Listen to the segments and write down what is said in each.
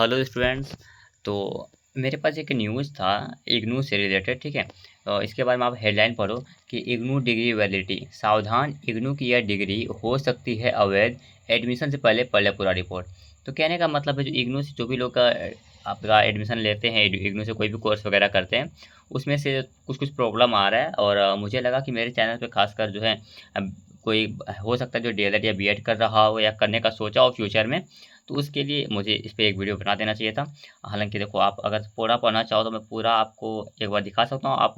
Hello students. तो मेरे पास एक न्यूज़ था इग्नू से रिलेटेड, ठीक है। तो इसके बारे में आप हेडलाइन पढ़ो कि इग्नू डिग्री वैलिडिटी, सावधान इग्नू की यह डिग्री हो सकती है अवैध, एडमिशन से पहले पढ़ ले पूरा रिपोर्ट। तो कहने का मतलब है जो इग्नू से जो भी लोग आपका एडमिशन लेते हैं, इग्नू से कोई भी कोर्स वगैरह करते हैं, उसमें से कुछ कुछ प्रॉब्लम आ रहा है। और मुझे लगा कि मेरे चैनल पे खासकर जो है कोई हो सकता है जो डीएलएड या बीएड कर रहा हो या करने का सोचा हो फ्यूचर में, तो उसके लिए मुझे इस पे एक वीडियो बना देना चाहिए था। हालाँकि देखो, आप अगर पूरा पढ़ना चाहो तो मैं पूरा आपको एक बार दिखा सकता हूँ। आप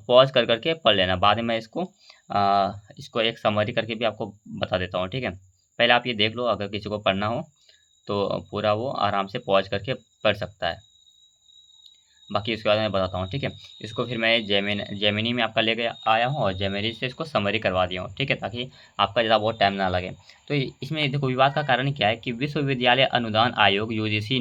पॉज़ कर के पढ़ लेना, बाद में मैं इसको एक समरी करके भी आपको बता देता हूँ, ठीक है। पहले आप ये देख लो, अगर किसी को पढ़ना हो तो पूरा वो आराम से पॉज़ करके पढ़ सकता है। बाकी उसके बाद मैं बताता हूँ, ठीक है। इसको फिर मैं जेमिनी में आपका लेके आया हूँ और जेमिनी से इसको समरी करवा दिया हूँ, ठीक है, ताकि आपका ज़्यादा बहुत टाइम ना लगे। तो इसमें देखो, विवाद का कारण क्या है कि विश्वविद्यालय अनुदान आयोग यूजीसी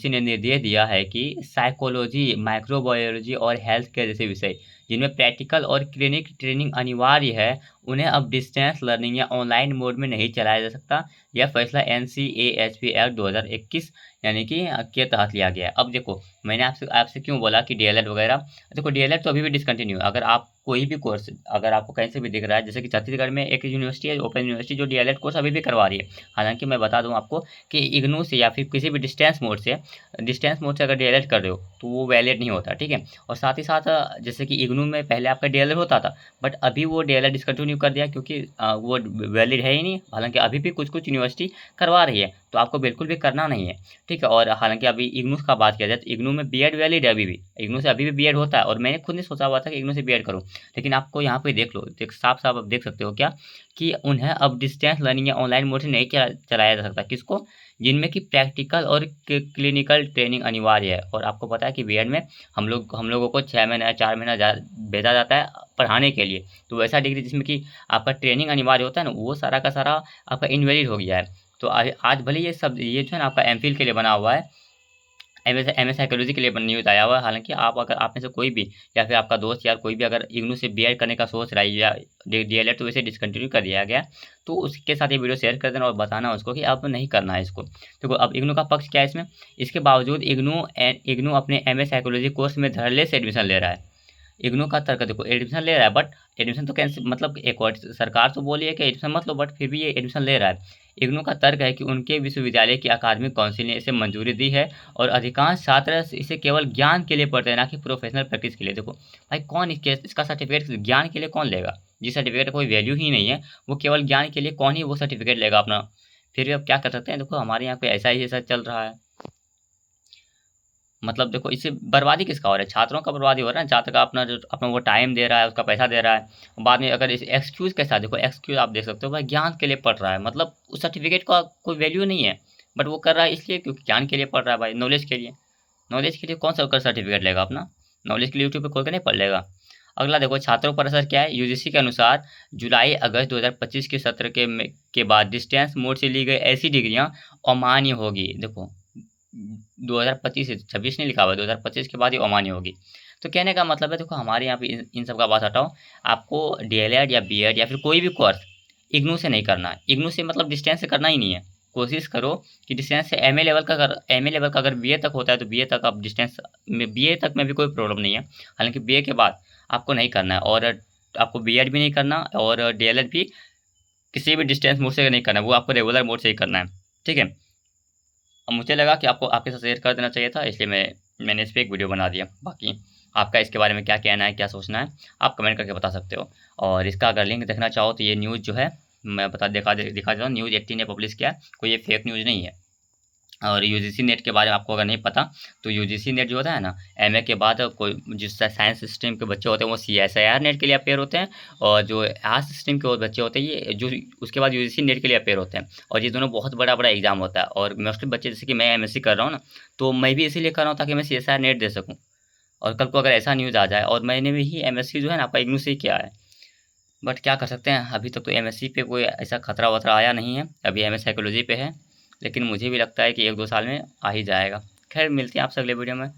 ने निर्देश दिया है कि साइकोलॉजी, माइक्रोबायोलॉजी और हेल्थ केयर जैसे विषय जिनमें प्रैक्टिकल और क्लिनिक ट्रेनिंग अनिवार्य है, उन्हें अब डिस्टेंस लर्निंग या ऑनलाइन मोड में नहीं चलाया जा सकता। यह फैसला एनसीएएचपी एक्ट 2021 यानी कि के तहत लिया गया है। अब देखो, मैंने आपसे आपसे क्यों बोला कि डीएलएड वगैरह, देखो डीएलएड तो अभी भी डिसकंटिन्यू है। अगर आप कोई भी कोर्स, अगर आपको कहीं से भी दिख रहा है, जैसे कि छत्तीसगढ़ में एक यूनिवर्सिटी है, ओपन यूनिवर्सिटी, जो डीएलएड कोर्स अभी भी करवा रही है। हालांकि मैं बता दूं आपको कि इग्नू से या फिर किसी भी डिस्टेंस मोड से अगर डीएलएड कर रहे हो तो वो वैलिड नहीं होता, ठीक है। और साथ ही साथ जैसे कि इग्नू में पहले आपका डीएलएड होता था, बट अभी वो डीएलएड डिसकंटिन्यू कर दिया क्योंकि वो वैलिड है ही नहीं। हालांकि अभी भी कुछ कुछ यूनिवर्सिटी करवा रही है, तो आपको बिल्कुल भी करना नहीं है, ठीक है। और हालांकि अभी इग्नू का बात किया जाए तो इग्नू में बीएड वैलिड है अभी भी, इग्नू से अभी भी बीएड होता है। और मैंने खुद ने सोचा हुआ था कि इग्नू से बीएड करूँ, लेकिन आपको यहाँ पे देख लो, देख साफ साफ आप देख सकते हो क्या कि उन्हें अब डिस्टेंस लर्निंग या ऑनलाइन मोड से नहीं चलाया जा सकता। किसको? जिनमें कि प्रैक्टिकल और क्लिनिकल ट्रेनिंग अनिवार्य है। और आपको पता है कि बीएड में हम लोगों को 6 महीना या 4 महीना भेजा जाता है पढ़ाने के लिए। तो वैसा डिग्री जिसमें कि आपका ट्रेनिंग अनिवार्य होता है ना, वो सारा का सारा आपका इनवैलिड हो गया है। तो आज भले ये जो है ना आपका एमफिल के लिए बना हुआ है, एमएस साइकोलॉजी के लिए न्यूज़ आया हुआ है। हालांकि अगर आप में से कोई भी या फिर आपका दोस्त यार कोई भी अगर इग्नू से बीएड करने का सोच रहा है या डीएलएड, तो वैसे डिसकंटिन्यू कर दिया गया, तो उसके साथ ये वीडियो शेयर कर देना और बताना उसको कि अब नहीं करना है इसको। देखो, अब इग्नू का पक्ष क्या है इसमें। इसके बावजूद इग्नू अपने एमएस साइकोलॉजी कोर्स में धड़ल्ले से एडमिशन ले रहा है। इग्नू का तर्क देखो, एडमिशन ले रहा है, बट एडमिशन तो कैंसिल, मतलब एक और सरकार तो बोली है कि एडमिशन मत लो, बट फिर भी ये एडमिशन ले रहा है। इग्नू का तर्क है कि उनके विश्वविद्यालय की अकादमिक काउंसिल ने इसे मंजूरी दी है और अधिकांश छात्र इसे केवल ज्ञान के लिए पढ़ते हैं, ना कि प्रोफेशनल प्रैक्टिस के लिए। देखो भाई, कौन इसका सर्टिफिकेट ज्ञान के लिए कौन लेगा? जिस सर्टिफिकेट का कोई वैल्यू ही नहीं है, वो केवल ज्ञान के लिए कौन ही वो सर्टिफिकेट लेगा अपना? फिर भी अब क्या कर सकते हैं। देखो, हमारे यहाँ पे ऐसा चल रहा है। मतलब देखो, इससे बर्बादी किसका हो रहा है? छात्रों का बर्बादी हो रहा है। छात्र का अपना जो अपना वो टाइम दे रहा है, उसका पैसा दे रहा है, बाद में अगर इस एक्सक्यूज़ के साथ, देखो एक्सक्यूज़ आप देख सकते हो भाई, ज्ञान के लिए पढ़ रहा है, मतलब उस सर्टिफिकेट का कोई वैल्यू नहीं है, बट वो कर रहा है इसलिए क्योंकि ज्ञान के लिए पढ़ रहा है भाई, नॉलेज के लिए। नॉलेज के लिए कौन सा कर सर्टिफिकेट लेगा अपना? नॉलेज के लिए यूट्यूब पे खोल के नहीं पढ़ लेगा। अगला देखो, छात्रों पर असर क्या है। यूजीसी के अनुसार जुलाई अगस्त 2025 के सत्र के बाद डिस्टेंस मोड से ली गई ऐसी डिग्रियां अमान्य होगी। देखो, 2025 से 26 नहीं लिखा हुआ है, 2025 के बाद ही अमान्य होगी। तो कहने का मतलब है, देखो हमारे यहाँ पे इन सब का बात हटाओ। आपको डीएलएड या बीएड या फिर कोई भी कोर्स इग्नू से नहीं करना है। इग्नू से मतलब डिस्टेंस से करना ही नहीं है। कोशिश करो कि डिस्टेंस से एमए लेवल का अगर बीए तक होता है तो बीए तक आप डिस्टेंस में, बीए तक में भी कोई प्रॉब्लम नहीं है। हालांकि बीए के बाद आपको नहीं करना है, और आपको बीएड भी नहीं करना और डीएलएड भी किसी भी डिस्टेंस मोड से नहीं करना है, वो आपको रेगुलर मोड से ही करना है, ठीक है। अब मुझे लगा कि आपको आपके साथ शेयर कर देना चाहिए था, इसलिए मैंने इस पर एक वीडियो बना दिया। बाकी आपका इसके बारे में क्या कहना है, क्या सोचना है, आप कमेंट करके बता सकते हो। और इसका अगर लिंक देखना चाहो तो ये न्यूज़ जो है, मैं दिखा देता हूँ। न्यूज़ 18 ने पब्लिश किया है, कोई ये फेक न्यूज़ नहीं है। और यूजीसी नेट के बारे में आपको अगर नहीं पता, तो यूजीसी नेट जो होता है ना, एमए के बाद कोई जिस साइंस स्ट्रीम के बच्चे होते हैं वो सीएसआईआर नेट के लिए अपेयर होते हैं, और जो आर्ट्स स्ट्रीम के और बच्चे होते हैं ये जो उसके बाद यूजीसी नेट के लिए अपेयर होते हैं। और ये दोनों बहुत बड़ा बड़ा एग्जाम होता है। और मोस्टली बच्चे, जैसे कि मैं एमएससी कर रहा हूँ ना, तो मैं भी इसीलिए कर रहा हूँ ताकि मैं सीएसआईआर नेट दे सकूँ। और कल को अगर ऐसा न्यूज़ आ जाए, और मैंने भी ही एमएससी जो है ना आपका इग्नू से ही किया है, बट क्या कर सकते हैं, अभी तक तो एमएससी पे कोई ऐसा खतरा वतरा आया नहीं है, अभी एमएस साइकोलॉजी पे है। लेकिन मुझे भी लगता है कि 1-2 साल में आ ही जाएगा। खैर, मिलते हैं आपसे अगले वीडियो में।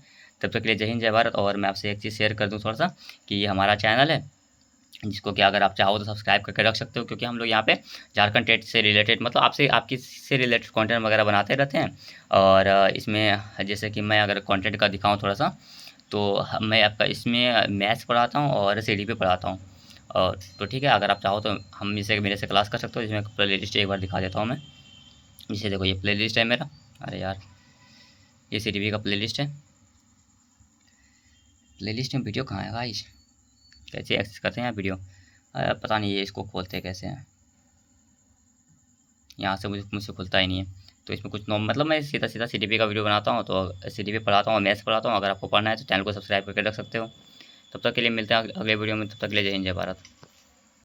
तब तक के लिए जय हिंद, जय भारत। और मैं आपसे एक चीज़ शेयर कर दूँ थोड़ा सा, कि ये हमारा चैनल है, जिसको कि अगर आप चाहो तो सब्सक्राइब करके रख सकते हो, क्योंकि हम लोग यहाँ पे झारखंड टेट से रिलेटेड मतलब आपसे आपकी से रिलेटेड कंटेंट वगैरह बनाते रहते हैं। और इसमें जैसे कि मैं अगर कंटेंट का दिखाऊँ थोड़ा-सा, तो मैं आपका इसमें मैथ्स पढ़ाता हूँ और सीडीपी पढ़ाता हूँ। और तो ठीक है, अगर आप चाहो तो हम इसे मेरे से क्लास कर सकते हो, जिसमें प्लेलिस्ट एक बार दिखा देता हूँ मैं। जैसे देखो ये प्लेलिस्ट है मेरा। अरे यार, ये सीडीपी का प्लेलिस्ट है। प्लेलिस्ट में वीडियो कहाँ है गाइस? कैसे एक्सेस करते हैं यार वीडियो? पता नहीं ये इसको खोलते कैसे हैं? यहाँ से मुझसे खुलता ही नहीं है। तो इसमें कुछ मतलब मैं सीधा-सीधा सीडीपी का वीडियो बनाता हूँ, तो सीडीपी पढ़ाता हूँ, मैथ्स पढ़ाता हूँ। अगर आपको पढ़ना है तो चैनल को सब्सक्राइब करके रख सकते हो। तब तक के लिए मिलते हैं अगले वीडियो में। तब तक के लिए जय हिंद, जय भारत।